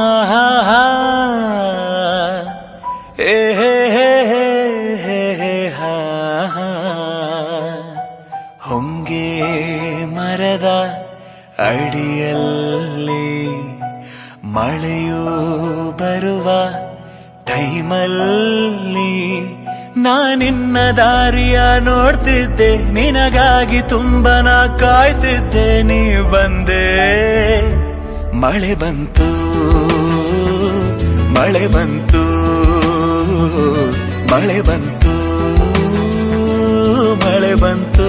ಆಹಾ ಏ ಹೇ ಹೇ ಹೇ ಹೇ ಹಾ ಹೊಂಗೆ ಮರದ ಅಡಿಯಲ್ಲಿ ಮಳೆಯೂ ಬರುವ ಟೈಮಲ್ಲಿ ನಾನಿನ್ನ ದಾರಿಯ ನೋಡ್ತಿದ್ದೆ, ನಿನಗಾಗಿ ತುಂಬನ ಕಾಯ್ತಿದ್ದೆ. ನೀ ಬಂದೆ, ಮಳೆ ಬಂತು ಮಳೆ ಬಂತು ಮಳೆ ಬಂತು ಮಳೆ ಬಂತು.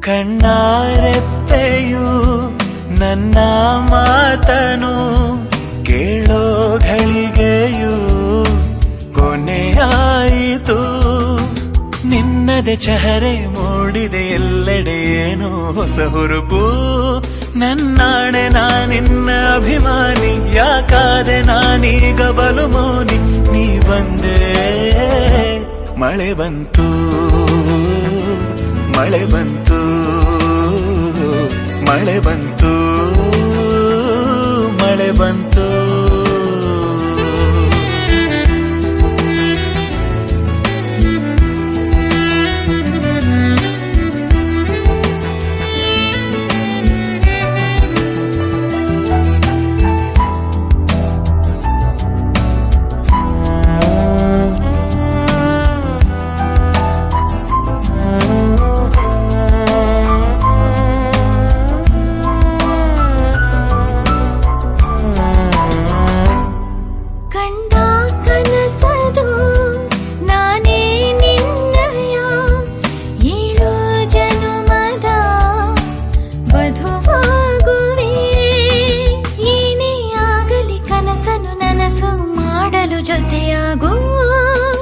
ಕಣ್ಣಾರೆಪ್ಪೆಯು ನನ್ನ ಮಾತನು ಕೇಳೋ ಘಳಿಗೆಯು ಕೊನೆಯಾಯಿತು. ನಿನ್ನದೆ ಚಹರೆ ಮೂಡಿದೆ ಎಲ್ಲೆಡೆ ಏನೋ ಹೊಸ ಹುರುಪು. ನನ್ನಾಣೆ ನಾನಿನ್ನ ಅಭಿಮಾನಿ, ಯಾಕಾದೆ ನಾನೀಗ ಬಲು ಮೌನಿ. ನೀ ಬಂದೆ, ಮಳೆ ಬಂತು ಮಳೆ ಬಂತು ಮಳೆ ಬಂತು ಮಳೆ ಬಂತು. ಜೊತೆಯಾಗೋ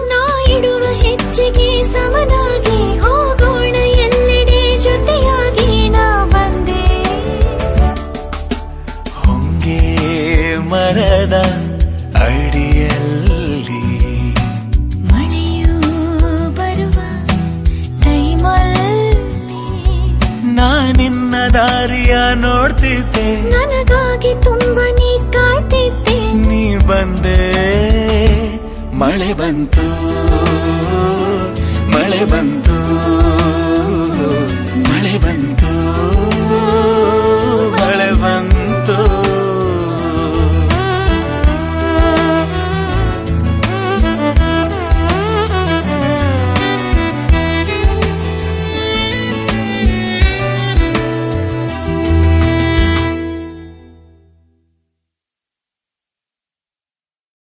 ನಾ ಇಡುವ ಹೆಜ್ಜೆಗೆ ಸಮನಾಗಿ ಹೋಗೋಣ ಎಲ್ಲೆಡೆ ಜೊತೆಯಾಗಿ. ನಾ ಬಂದೆ, ಹೊಂಗೆ ಮರದ ಅಡಿಯಲ್ಲಿ ಮಳೆಯೂ ಬರುವ ಟೈಮಲ್ಲಿ ನಾನಿನ್ನ ದಾರಿಯ ನೋಡ್ತಿದ್ದೆ, ನನಗಾಗಿ ತುಂಬ ನೀ ಕಾಯ್ತಿದ್ದೆ. ನೀ ಬಂದೆ, ಮಳೆ ಬಂತು ಮಳೆ ಬಂತು ಮಳೆ ಬಂತು.